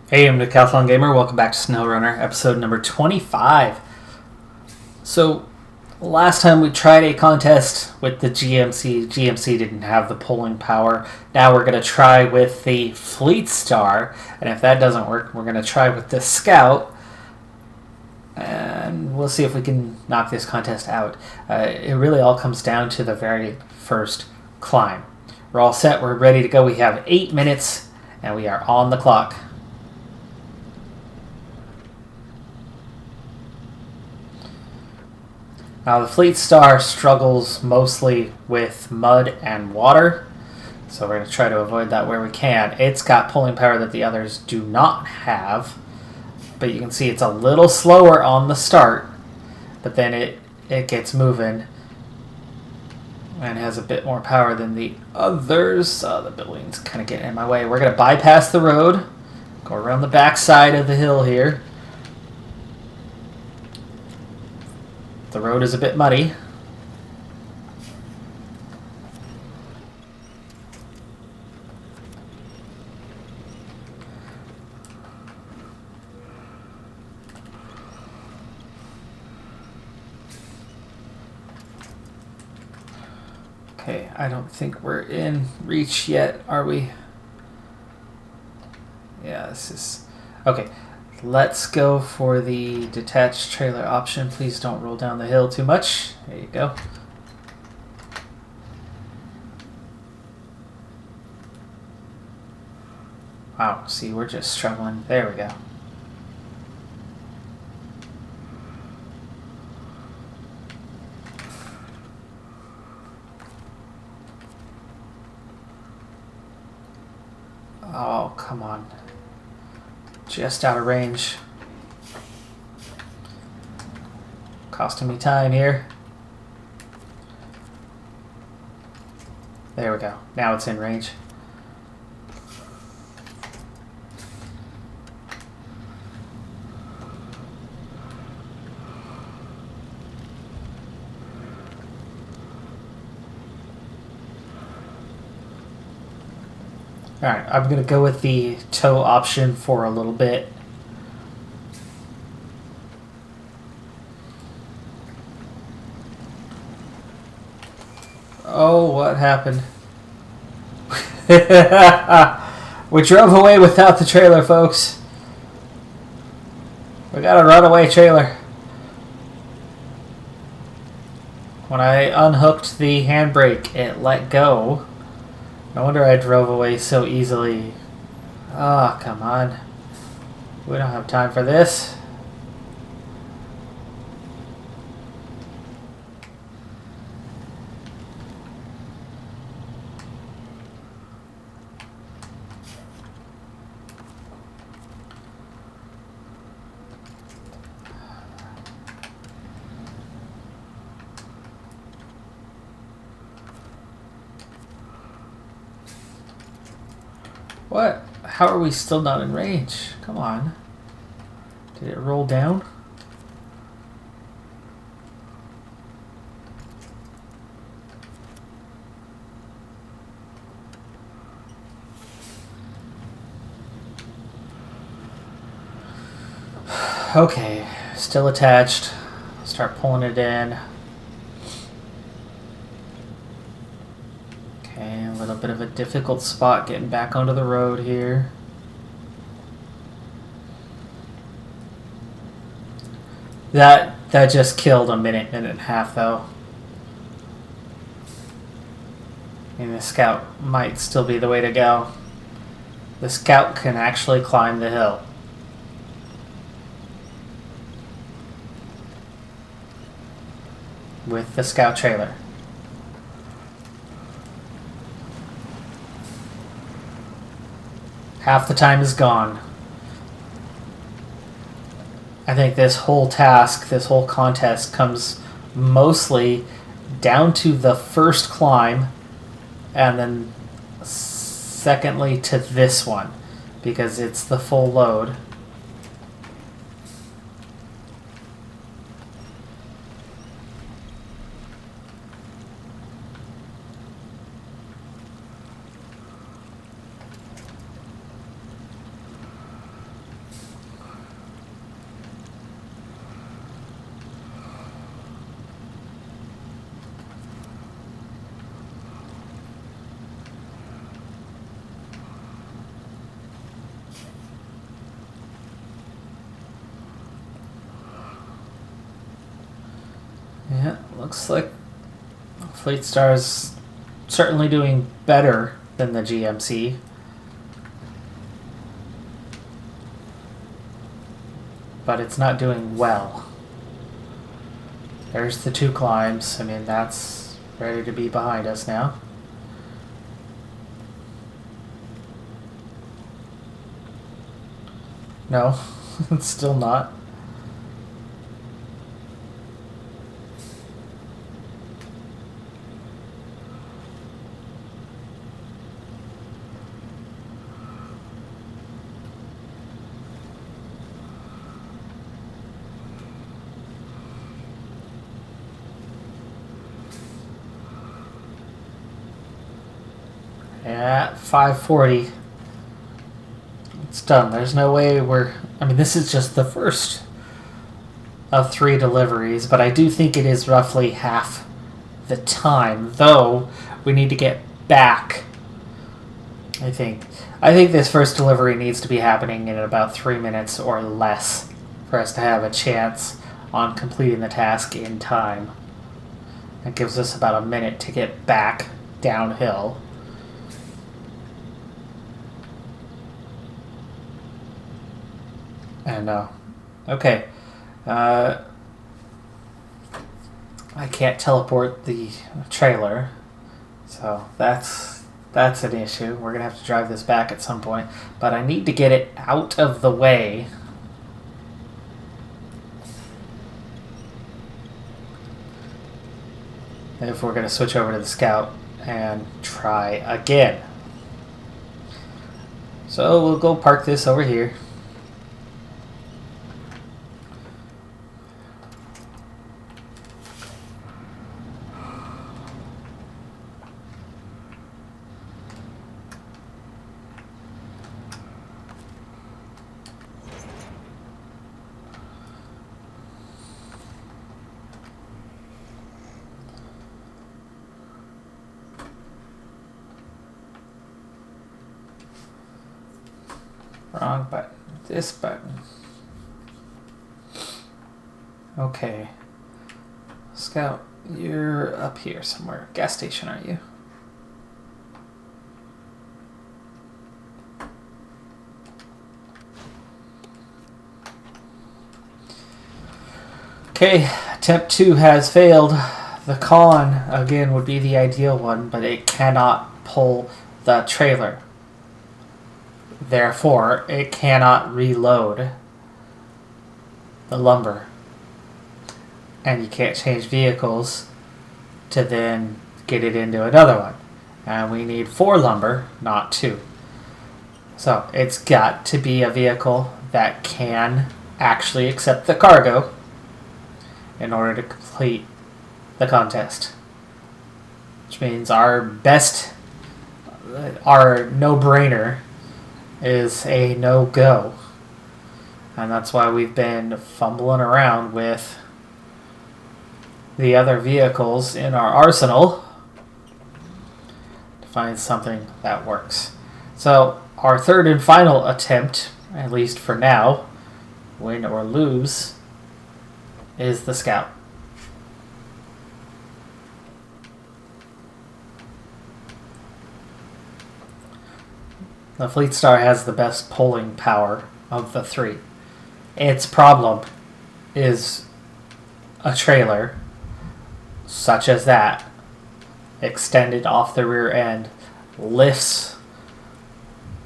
Hey, I'm Decathlon Gamer. Welcome back to SnowRunner, episode number 25. So, last time we tried a contest with the GMC. GMC didn't have the pulling power. Now we're going to try with the Fleet Star. And if that doesn't work, we're going to try with the Scout. And we'll see if we can knock this contest out. It really all comes down to the very first climb. We're all set. We're ready to go. We have 8 minutes, and we are on the clock. Now, the Fleet Star struggles mostly with mud and water, so we're going to try to avoid that where we can. It's got pulling power that the others do not have, but you can see it's a little slower on the start, but then it gets moving and has a bit more power than the others. The building's kind of getting in my way. We're going to bypass the road, go around the back side of the hill here. The road is a bit muddy. Okay, I don't think we're in reach yet, are we? Yeah, this is... Okay, let's go for the detached trailer option. Please don't roll down the hill too much. There you go. Wow, see, we're just struggling. There we go. Oh, come on. Just out of range. Costing me time here. There we go. Now it's in range. Alright, I'm going to go with the tow option for a little bit. Oh, what happened? We drove away without the trailer, folks. We got a runaway trailer. When I unhooked the handbrake, it let go. No wonder I drove away so easily. Oh, come on. We don't have time for this. What? How are we still not in range? Come on. Did it roll down? Okay, still attached. Start pulling it in. Okay, a little bit of a difficult spot getting back onto the road here. That just killed a minute and a half though. And the Scout might still be the way to go. The Scout can actually climb the hill. With the Scout trailer. Half the time is gone. I think this whole task, this whole contest comes mostly down to the first climb and then secondly to this one because it's the full load. looks like Fleet Star's certainly doing better than the GMC. But it's not doing well. There's the 2 climbs. I mean, that's ready to be behind us now. No, it's still not. At 540. It's done. There's no way I mean, this is just the first of 3 deliveries, but I do think it is roughly half the time, though we need to get back. I think this first delivery needs to be happening in about 3 minutes or less for us to have a chance on completing the task in time. That gives us about a minute to get back downhill. And okay, I can't teleport the trailer, so that's an issue. We're gonna have to drive this back at some point, but I need to get it out of the way. If we're gonna switch over to the Scout and try again. So we'll go park this over here. Wrong button. This button. Okay. Scout, you're up here somewhere. Gas station, aren't you? Okay, attempt 2 has failed. The con, again, would be the ideal one, but it cannot pull the trailer. Therefore, it cannot reload the lumber. And you can't change vehicles to then get it into another one. And we need 4 lumber, not 2. So, it's got to be a vehicle that can actually accept the cargo in order to complete the contest. Which means our no-brainer is a no-go. And that's why we've been fumbling around with the other vehicles in our arsenal to find something that works. So our third and final attempt, at least for now, win or lose, is the Scout. The Fleet Star has the best pulling power of the 3. Its problem is a trailer, such as that, extended off the rear end, lifts,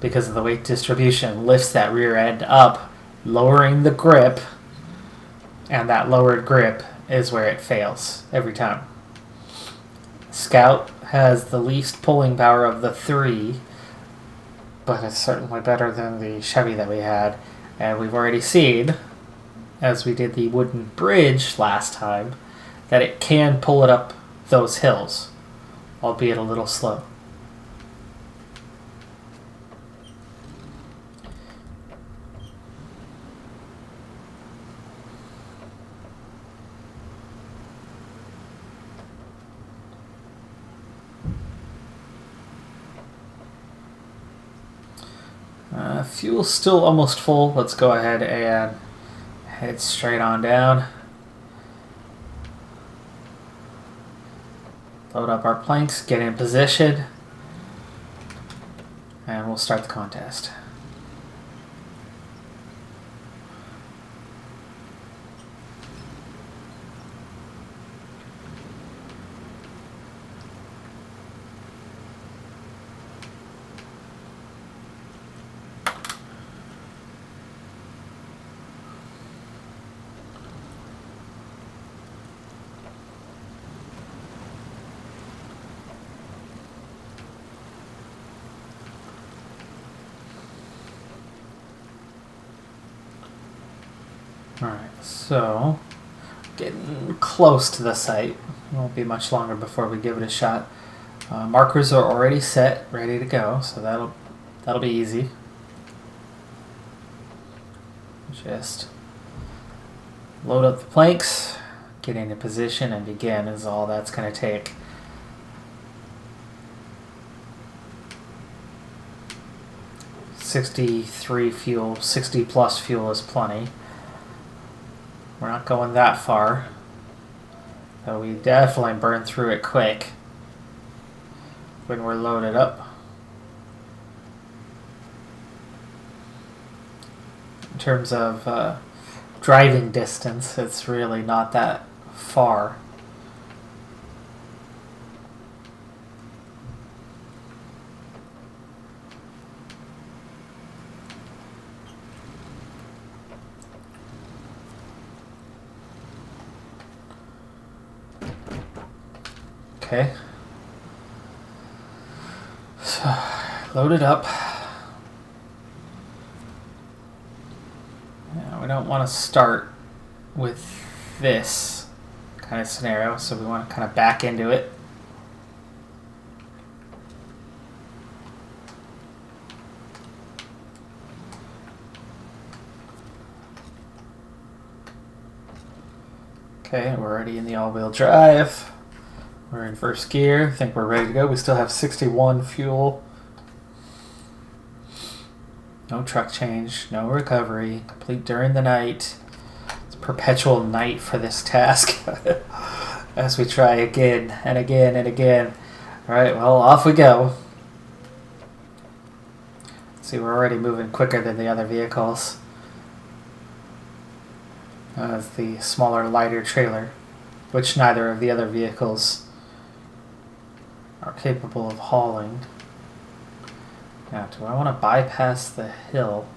because of the weight distribution, lifts that rear end up, lowering the grip, and that lowered grip is where it fails every time. Scout has the least pulling power of the 3, but it's certainly better than the Chevy that we had. And we've already seen, as we did the wooden bridge last time, that it can pull it up those hills, albeit a little slow. Fuel's still almost full. Let's go ahead and head straight on down. Load up our planks, get in position, and we'll start the contest. Alright, so getting close to the site. It won't be much longer before we give it a shot. Markers are already set, ready to go, so that'll be easy. Just load up the planks, get into position, and begin is all that's going to take. $63 fuel, 60 plus fuel is plenty. We're not going that far, though we definitely burn through it quick when we're loaded up. In terms of driving distance, it's really not that far. Okay, so load it up. Yeah, we don't want to start with this kind of scenario, so we want to kind of back into it. Okay, we're already in the all-wheel drive. We're in first gear. I think we're ready to go. We still have 61 fuel. No truck change, no recovery. Complete during the night. It's perpetual night for this task. As we try again and again and again. Alright, well, off we go. See, we're already moving quicker than the other vehicles. As the smaller, lighter trailer, which neither of the other vehicles are capable of hauling. Now, do I want to bypass the hill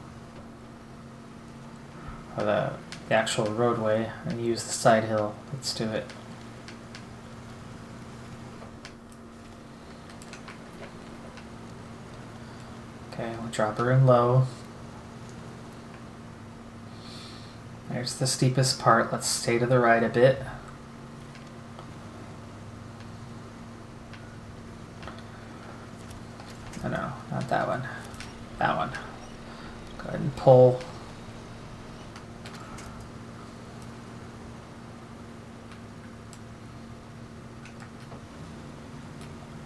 or the actual roadway and use the side hill? Let's do it. Okay, we'll drop her in low. There's the steepest part. Let's stay to the right a bit. No, not that one. That one. Go ahead and pull.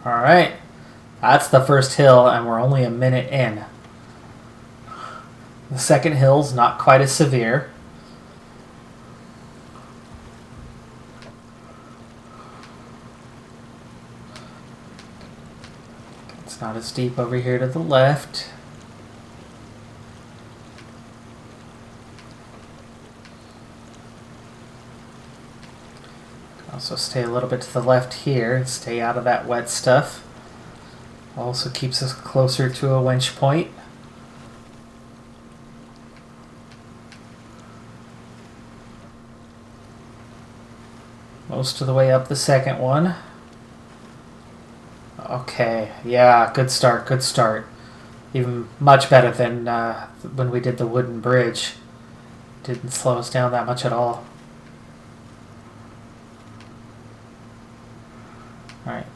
Alright. That's the first hill, and we're only a minute in. The second hill's not quite as severe. It's not as deep over here to the left. Also stay a little bit to the left here and stay out of that wet stuff. Also keeps us closer to a winch point. Most of the way up the second one. Okay, yeah, good start, good start. Even much better than when we did the wooden bridge. Didn't slow us down that much at all. Alright,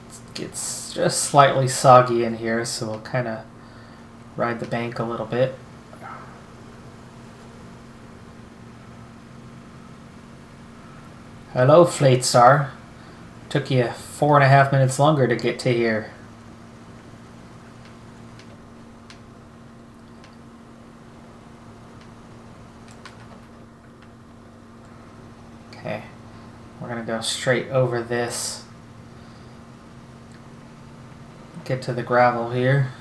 it gets just slightly soggy in here, so we'll kind of ride the bank a little bit. Hello, Flatestar. Took you 4.5 minutes longer to get to here. Okay, we're gonna go straight over this get to the gravel here.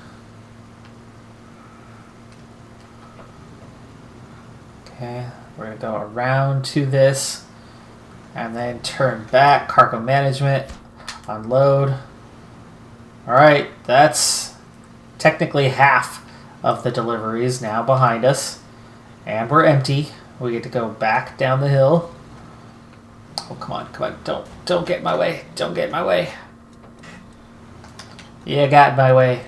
Okay, we're going to go around to this and then turn back. Cargo management, unload. Alright, that's technically half of the deliveries now behind us. And we're empty. We get to go back down the hill. Oh, come on, come on. Don't get in my way. Don't get in my way. Yeah, got in my way.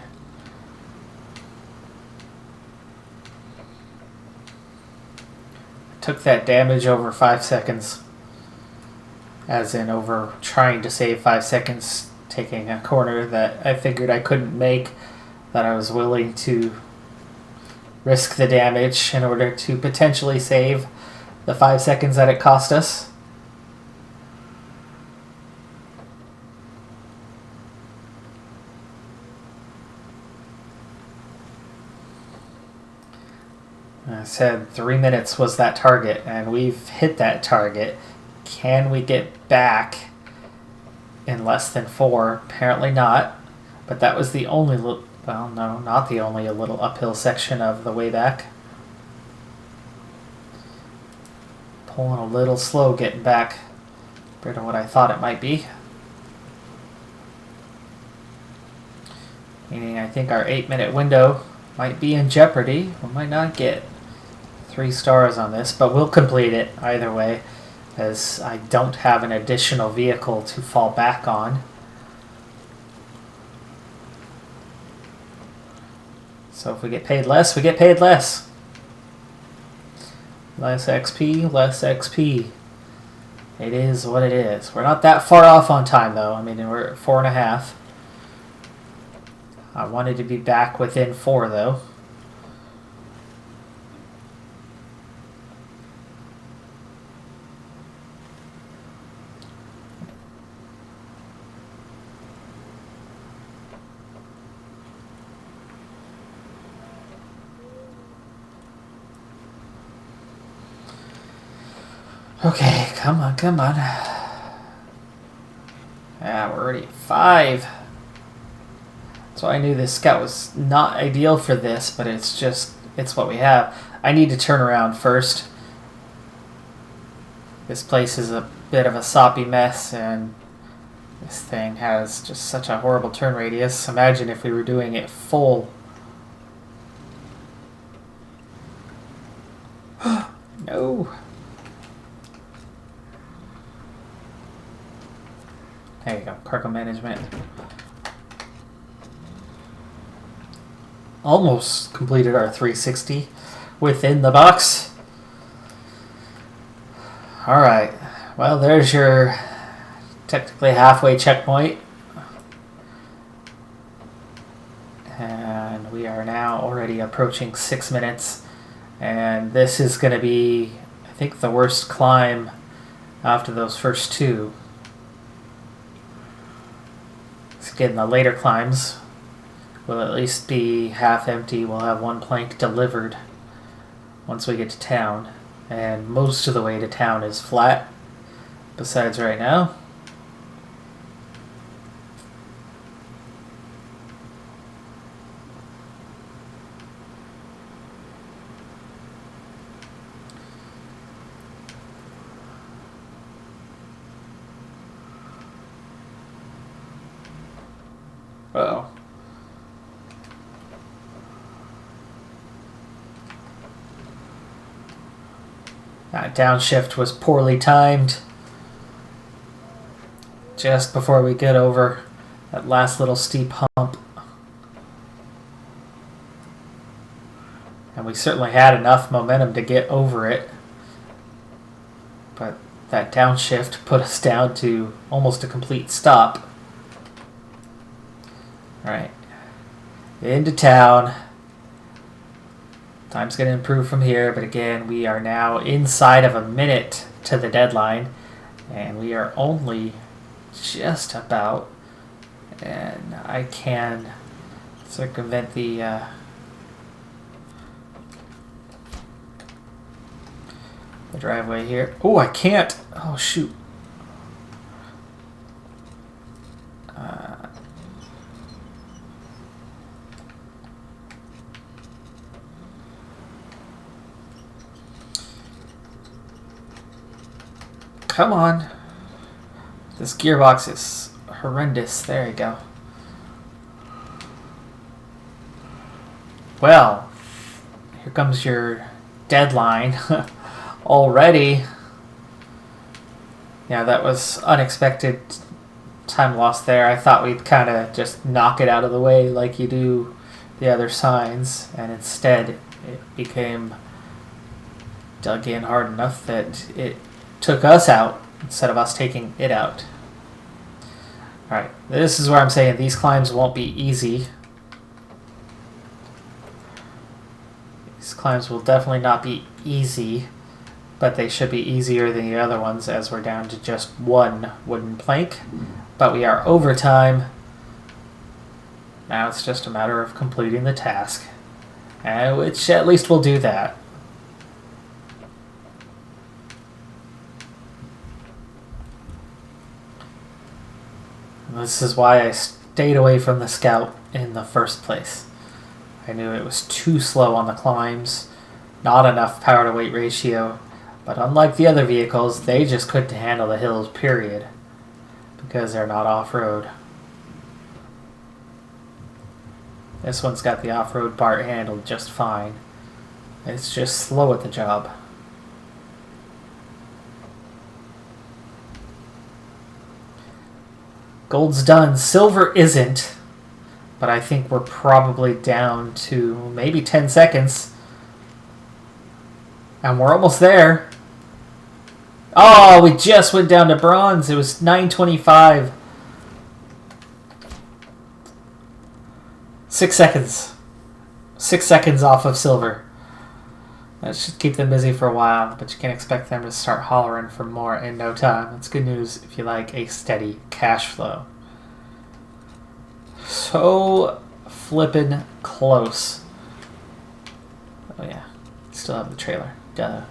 Took that damage over 5 seconds. As in over trying to save 5 seconds, taking a corner that I figured I couldn't make, that I was willing to risk the damage in order to potentially save the 5 seconds that it cost us. I said 3 minutes was that target, and we've hit that target. Can we get back in less than 4? Apparently not. But that was the only, well, no, not the only, a little uphill section of the way back. Pulling a little slow getting back compared to what I thought it might be. Meaning I think our 8-minute window might be in jeopardy. We might not get 3 stars on this, but we'll complete it either way, as I don't have an additional vehicle to fall back on. So if we get paid less, we get paid less. Less XP, less XP. It is what it is. We're not that far off on time, though. I mean, we're at 4.5. I wanted to be back within 4, though. Okay, come on, come on. Yeah, we're already at 5. So I knew this scout was not ideal for this, but it's what we have. I need to turn around first. This place is a bit of a soppy mess, and this thing has just such a horrible turn radius. Imagine if we were doing it full. No. There you go, cargo management. Almost completed our 360 within the box. Alright, well, there's your technically halfway checkpoint. And we are now already approaching 6 minutes. And this is going to be, I think, the worst climb after those first 2. Again, the later climbs will at least be half empty. We'll have 1 plank delivered once we get to town. And most of the way to town is flat, besides right now. Uh-oh. That downshift was poorly timed. Just before we get over that last little steep hump. And we certainly had enough momentum to get over it. But that downshift put us down to almost a complete stop. Alright, into town. Time's going to improve from here, but again, we are now inside of a minute to the deadline, and we are only just about, and I can circumvent the driveway here. Oh, I can't! Oh, shoot. Come on. This gearbox is horrendous. There you go. Well, here comes your deadline already. Yeah, that was unexpected time lost there. I thought we'd kind of just knock it out of the way like you do the other signs, and instead it became dug in hard enough that it took us out instead of us taking it out. Alright, this is where I'm saying these climbs won't be easy. These climbs will definitely not be easy, but they should be easier than the other ones as we're down to just one wooden plank. But we are over time. Now it's just a matter of completing the task, which at least we'll do that. This is why I stayed away from the Scout in the first place. I knew it was too slow on the climbs, not enough power to weight ratio, but unlike the other vehicles, they just couldn't handle the hills, period, because they're not off-road. This one's got the off-road part handled just fine. It's just slow at the job. Gold's done. Silver isn't, but I think we're probably down to maybe 10 seconds. And we're almost there. Oh, we just went down to bronze. It was 9:25. 6 seconds. 6 seconds off of silver. That should keep them busy for a while, but you can't expect them to start hollering for more in no time. That's good news if you like a steady cash flow. So flippin' close. Oh yeah, still have the trailer. Duh.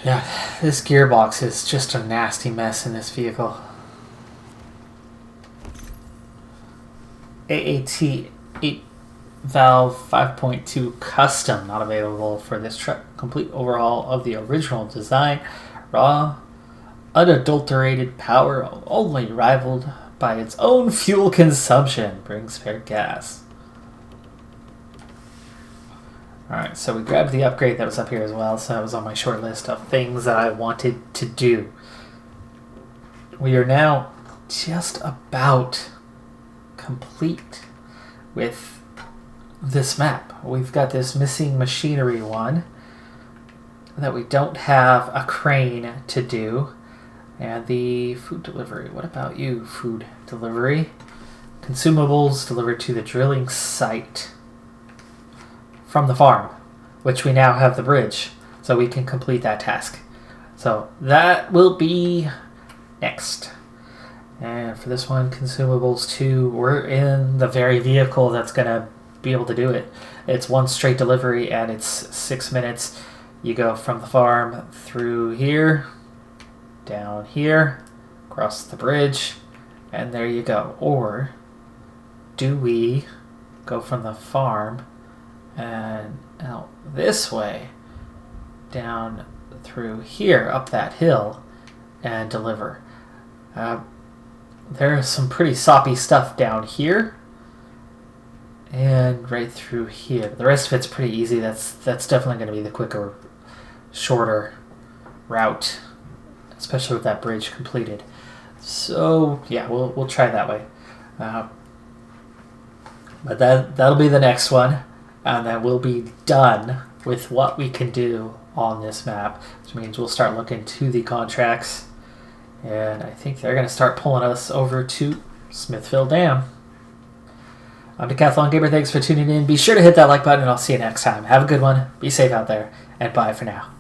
Yeah, this gearbox is just a nasty mess in this vehicle. AAT 8 valve 5.2 custom not available for this truck. Complete overhaul of the original design. Raw, unadulterated power only rivaled by its own fuel consumption. Brings spare gas. Alright, so we grabbed the upgrade that was up here as well, so that was on my short list of things that I wanted to do. We are now just about complete with this map. We've got this missing machinery one that we don't have a crane to do, and the food delivery. What about you, food delivery? Consumables delivered to the drilling site from the farm, which we now have the bridge, so we can complete that task. So that will be next. And for this one, consumables 2, we're in the very vehicle that's going to be able to do it. It's one straight delivery, and it's 6 minutes. You go from the farm through here, down here, across the bridge, and there you go. Or do we go from the farm and out this way, down through here, up that hill, and deliver? There's some pretty soppy stuff down here, and right through here. The rest of it's pretty easy. That's definitely going to be the quicker, shorter route, especially with that bridge completed. So yeah, we'll try that way. But that'll be the next one. And then we'll be done with what we can do on this map, which means we'll start looking to the contracts, and I think they're going to start pulling us over to Smithville Dam. I'm Decathlon Gamer. Thanks for tuning in. Be sure to hit that like button, and I'll see you next time. Have a good one. Be safe out there, and bye for now.